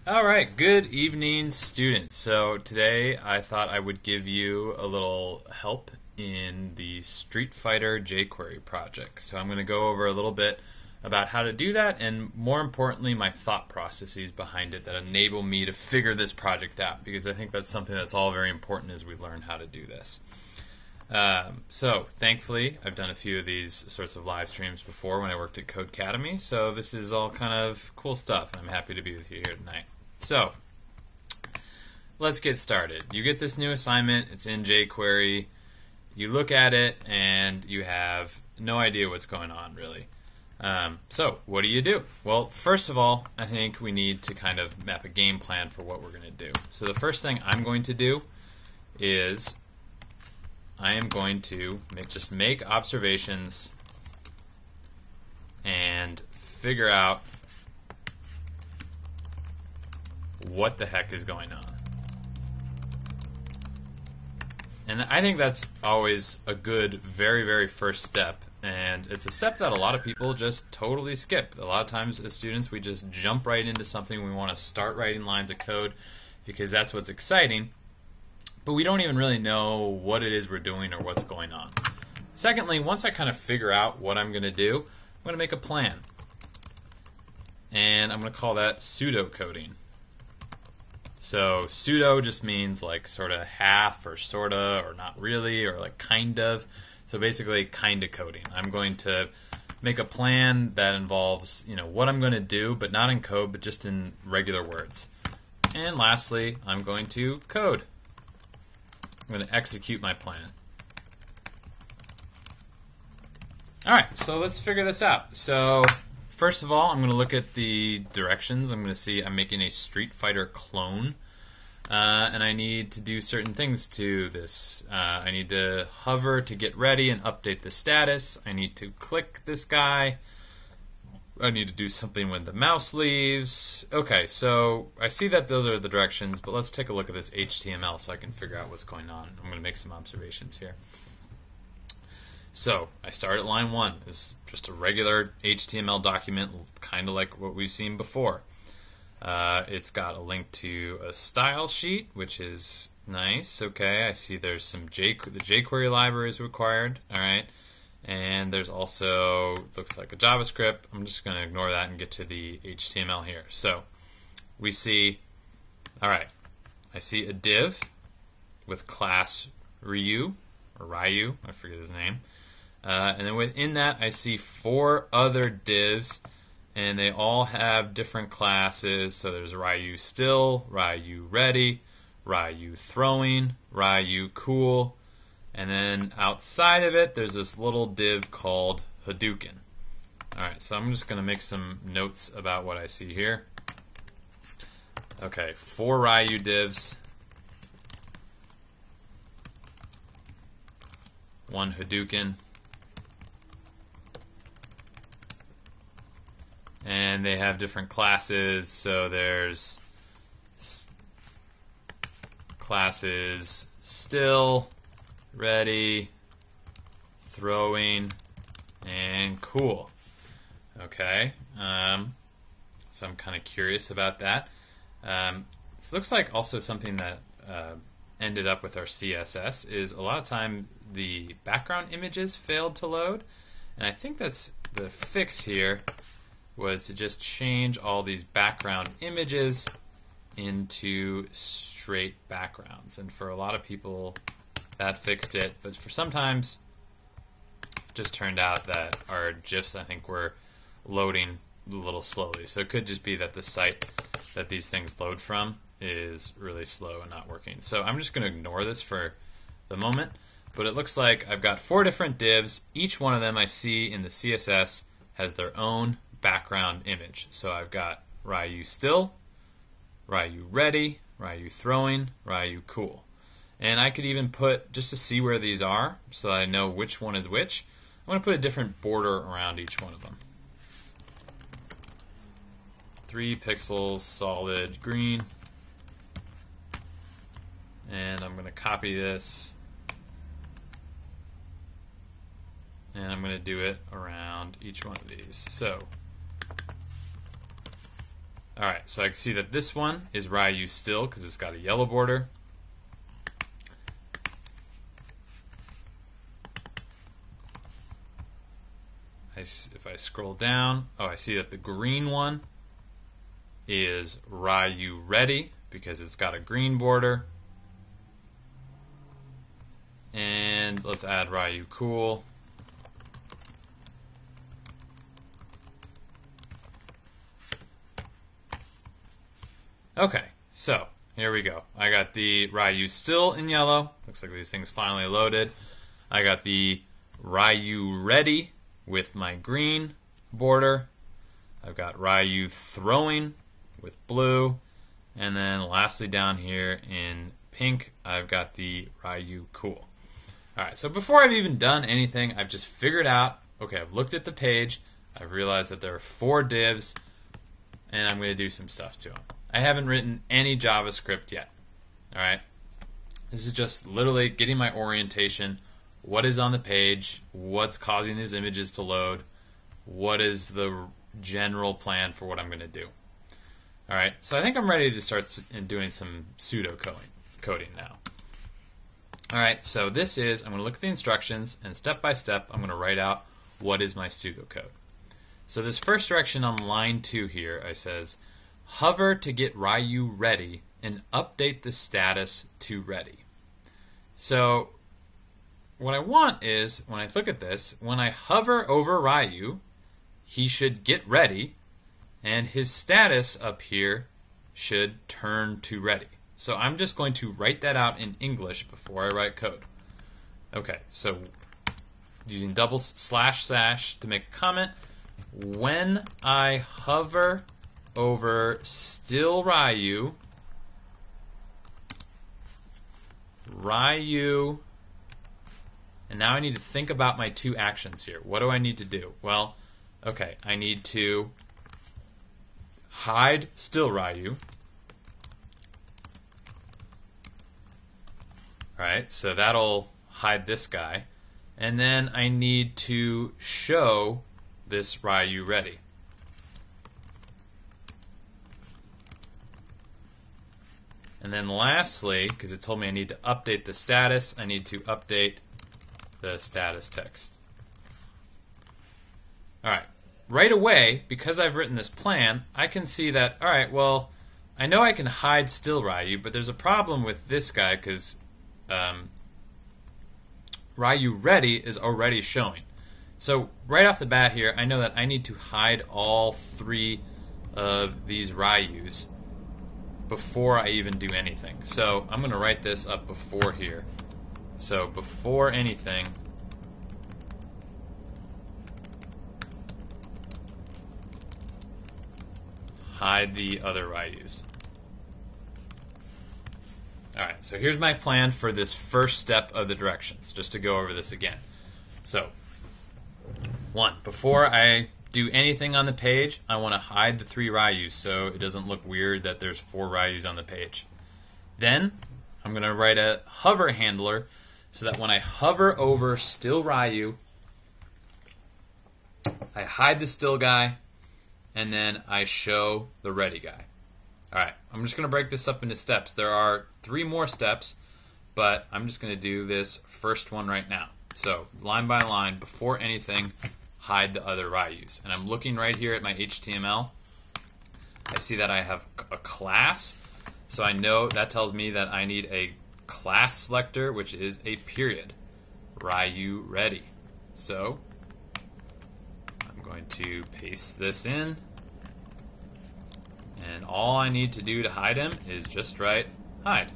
All right, good evening, students. So today I thought I would give you a little help in the StreetFighter jQuery project. So I'm going to go over a little bit about how to do that and more importantly my thought processes behind it that enable me to figure this project out, because I think that's something that's all very important as we learn how to do this. So thankfully I've done a few of these sorts of live streams before when I worked at Codecademy, so this is all kind of cool stuff and I'm happy to be with you here tonight. So let's get started. You get this new assignment, it's in jQuery, you look at it and you have no idea what's going on really. So what do? Well, first of all, I think we need to kind of map a game plan for what we're going to do. So the first thing I'm going to do is I am going to just make observations and figure out what the heck is going on. And I think that's always a good, very, very first step. And it's a step that a lot of people just totally skip. A lot of times as students, we just jump right into something. We want to start writing lines of code because that's what's exciting. But we don't even really know what it is we're doing or what's going on. Secondly, once I kind of figure out what I'm going to do, I'm going to make a plan. And I'm going to call that pseudocoding. So pseudo just means like sort of half or sort of or not really or like kind of. So basically kind of coding. I'm going to make a plan that involves, what I'm going to do, but not in code, but just in regular words. And lastly, I'm going to code. I'm going to execute my plan. Alright, so let's figure this out. So first of all, I'm going to look at the directions. I'm going to see I'm making a StreetFighter clone. And I need to do certain things to this. I need to hover to get ready and update the status. I need to click this guy. I need to do something when the mouse leaves. Okay, so I see that those are the directions, but let's take a look at this HTML so I can figure out what's going on. I'm going to make some observations here. So I start at line 1. It's just a regular HTML document, kind of like what we've seen before. It's got a link to a style sheet, which is nice. Okay, I see there's some the jQuery library is required. All right. And there's also, looks like a JavaScript. I'm just going to ignore that and get to the HTML here. So we see, all right, I see a div with class Ryu, or Ryu, I forget his name. And then within that, I see 4 other divs, and they all have different classes. So there's Ryu Still, Ryu Ready, Ryu Throwing, Ryu Cool. And then outside of it, there's this little div called Hadouken. Alright, so I'm just going to make some notes about what I see here. Okay, 4 Ryu divs, 1 Hadouken, and they have different classes. So there's classes Still, Ready, Throwing, and Cool. Okay, so I'm kind of curious about that. This looks like also something that ended up with our CSS is a lot of time the background images failed to load, and I think that's the fix here was to just change all these background images into straight backgrounds, and for a lot of people that fixed it, but for sometimes it just turned out that our GIFs, I think, were loading a little slowly. So it could just be that the site that these things load from is really slow and not working. So I'm just going to ignore this for the moment, but it looks like I've got 4 different divs. Each one of them I see in the CSS has their own background image. So I've got Ryu Still, Ryu Ready, Ryu Throwing, Ryu Cool. And I could even put, just to see where these are, so that I know which one is which, I'm going to put a different border around each one of them. 3 pixels, solid green. And I'm going to copy this. And I'm going to do it around each one of these. So Alright, so I can see that this one is Ryu still because it's got a yellow border. If I scroll down, I see that the green one is Ryu ready because it's got a green border. And let's add Ryu cool. Okay, so here we go. I got the Ryu still in yellow. Looks like these things finally loaded. I got the Ryu ready with my green border. I've got Ryu throwing with blue. And then lastly down here in pink, I've got the Ryu cool. Alright, so before I've even done anything, I've just figured out, okay, I've looked at the page, I've realized that there are 4 divs, and I'm going to do some stuff to them. I haven't written any JavaScript yet. Alright? This is just literally getting my orientation. What is on the page? What's causing these images to load? What is the general plan for what I'm going to do? Alright, so I think I'm ready to start doing some pseudocoding now. Alright, so this is, I'm going to look at the instructions, and step by step, I'm going to write out what is my pseudocode. So this first direction on line 2 here, I says, hover to get Ryu ready and update the status to ready. So what I want is, when I look at this, when I hover over Ryu, he should get ready, and his status up here should turn to ready. So I'm just going to write that out in English before I write code. Okay, so using // to make a comment, when I hover over still Ryu, and now I need to think about my 2 actions here. What do I need to do? Well, okay, I need to hide still Ryu. Alright, so that'll hide this guy. And then I need to show this Ryu ready. And then lastly, because it told me I need to update the status, I need to update the status text. Alright, right away, because I've written this plan, I can see that, alright, well, I know I can hide still Ryu, but there's a problem with this guy because Ryu ready is already showing. So right off the bat here, I know that I need to hide all 3 of these Ryus before I even do anything. So I'm going to write this up before here. So before anything, hide the other Ryus. Alright, so here's my plan for this first step of the directions, just to go over this again. So, 1, before I do anything on the page, I want to hide the 3 Ryus so it doesn't look weird that there's 4 Ryus on the page. Then, I'm going to write a hover handler so that when I hover over still Ryu, I hide the still guy, and then I show the ready guy. Alright, I'm just going to break this up into steps. There are 3 more steps, but I'm just going to do this first one right now. So, line by line, before anything, hide the other Ryus. And I'm looking right here at my HTML. I see that I have a class, so I know that tells me that I need a class selector, which is a period. Ryu ready. So, I'm going to paste this in. And all I need to do to hide him is just write hide.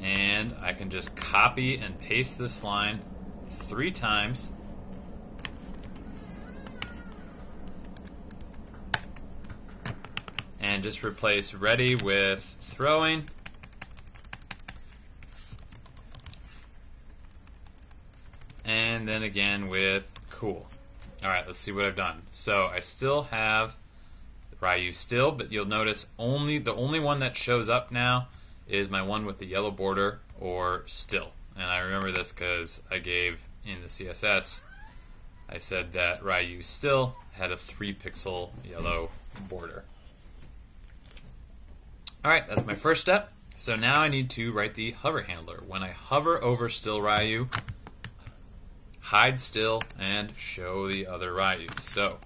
And I can just copy and paste this line 3 times. And just replace ready with throwing. And then again with cool. Alright, let's see what I've done. So I still have Ryu still, but you'll notice the only one that shows up now is my one with the yellow border, or still. And I remember this because I gave in the CSS, I said that Ryu still had a 3-pixel yellow border. Alright, that's my first step. So now I need to write the hover handler. When I hover over still Ryu, hide still and show the other Ryu. So,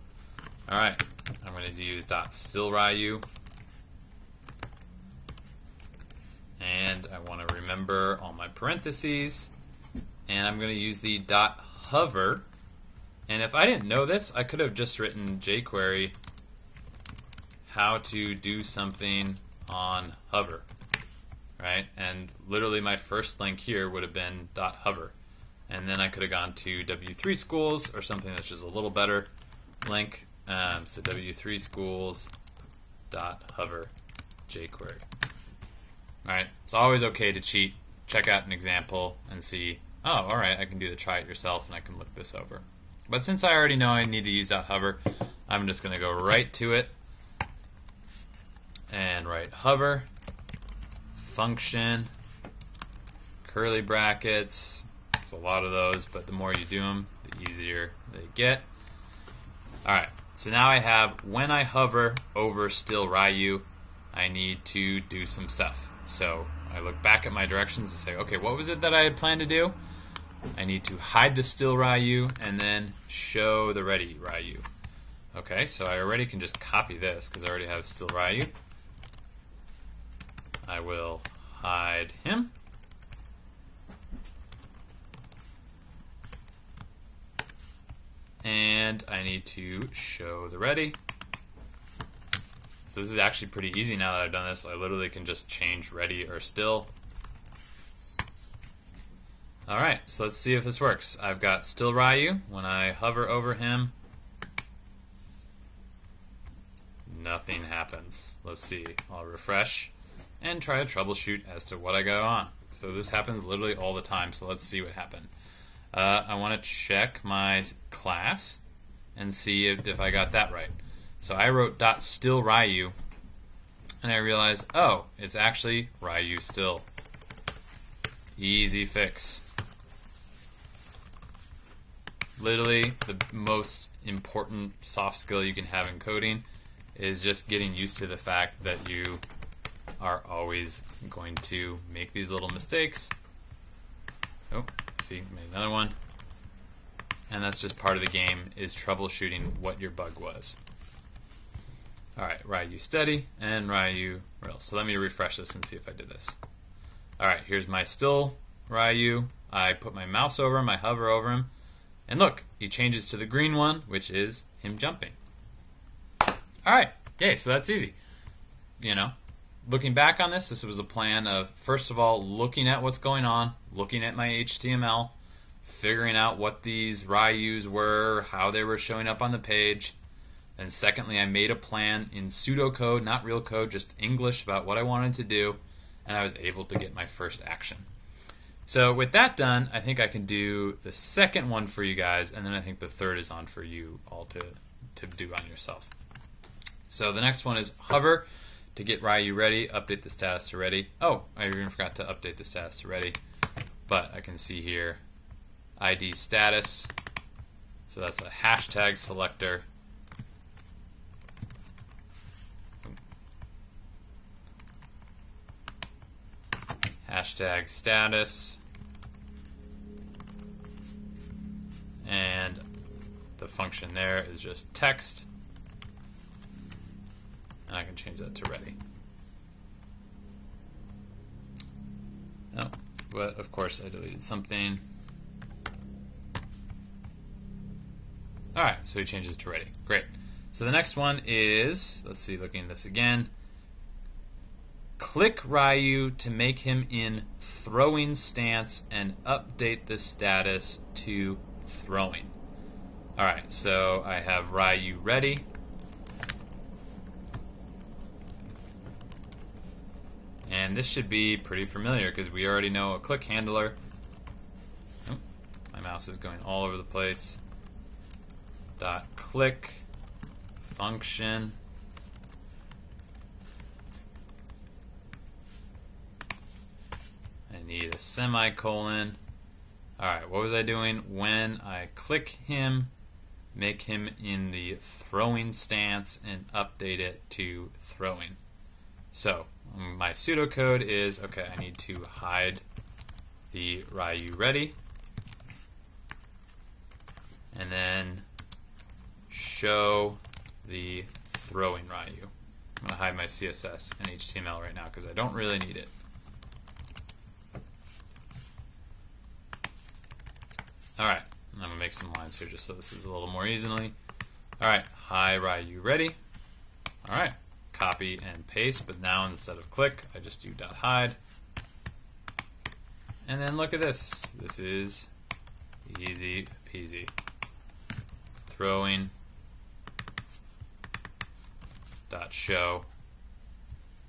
alright, I'm going to use .still Ryu. And I want to remember all my parentheses. And I'm going to use the .hover. And if I didn't know this, I could have just written jQuery how to do something on hover, right? And literally my first link here would have been .hover. And then I could have gone to W3 Schools or something that's just a little better link. So W3 Schools .hover jQuery. All right, it's always okay to cheat. Check out an example and see, oh, all right, I can do the try it yourself and I can look this over. But since I already know I need to use .hover, I'm just going to go right to it and write hover, function, curly brackets. It's a lot of those, but the more you do them, the easier they get. All right, so now I have when I hover over still Ryu, I need to do some stuff. So I look back at my directions and say, okay, what was it that I had planned to do? I need to hide the still Ryu and then show the ready Ryu. Okay, so I already can just copy this because I already have still Ryu. I will hide him. And I need to show the ready. So this is actually pretty easy now that I've done this. I literally can just change ready or still. Alright, so let's see if this works. I've got still Ryu. When I hover over him, nothing happens. Let's see. I'll refresh and try to troubleshoot as to what I got on. So this happens literally all the time, so let's see what happened. I want to check my class and see if I got that right. So I wrote .still Ryu, and I realized, oh, it's actually Ryu still. Easy fix. Literally, the most important soft skill you can have in coding is just getting used to the fact that you are always going to make these little mistakes. Oh, see, made another one. And that's just part of the game, is troubleshooting what your bug was. Alright, Ryu steady and Ryu rail. So let me refresh this and see if I did this. Alright, here's my still Ryu. I put my mouse over him, I hover over him, and look, he changes to the green one, which is him jumping. Alright, yay, so that's easy. You know, looking back on this was a plan of, first of all, looking at what's going on, looking at my HTML, figuring out what these Ryus were, how they were showing up on the page. And secondly, I made a plan in pseudocode, not real code, just English about what I wanted to do, and I was able to get my first action. So with that done, I think I can do the second one for you guys, and then I think the third is on for you all to do on yourself. So the next one is hover to get Ryu ready, update the status to ready. Oh, I even forgot to update the status to ready, but I can see here ID status, so that's a hashtag selector. Hashtag status, and the function there is just text, and I can change that to ready. Oh, but of course I deleted something. Alright, so he changes to ready. Great. So the next one is, let's see, looking at this again, click Ryu to make him in throwing stance and update the status to throwing. Alright, so I have Ryu ready. And this should be pretty familiar because we already know a click handler. Oh, my mouse is going all over the place. .click function. I need a semicolon. Alright, what was I doing? When I click him, make him in the throwing stance and update it to throwing. So my pseudocode is, okay, I need to hide the Ryu ready, and then show the throwing Ryu. I'm going to hide my CSS and HTML right now because I don't really need it. Alright, I'm going to make some lines here just so this is a little more easily. Alright, hi Ryu ready. Alright, copy and paste, but now instead of click, I just do .hide. And then look at this. This is easy peasy. Throwing .show.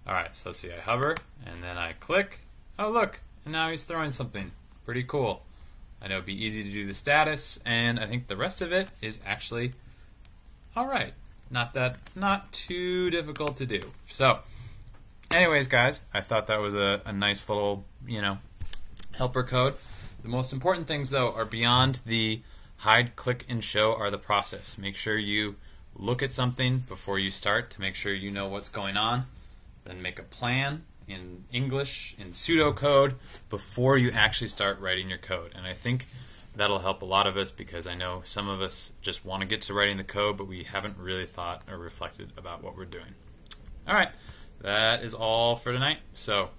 Alright, so let's see, I hover, and then I click. Oh look, and now he's throwing something. Pretty cool. I know it'd be easy to do the status, and I think the rest of it is actually alright. Not too difficult to do. So, anyways guys, I thought that was a nice little, helper code. The most important things though are beyond the hide, click, and show are the process. Make sure you look at something before you start to make sure you know what's going on. Then make a plan in English, in pseudocode, before you actually start writing your code. And I think that'll help a lot of us because I know some of us just want to get to writing the code, but we haven't really thought or reflected about what we're doing. Alright, that is all for tonight. So,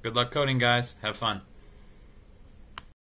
good luck coding, guys. Have fun.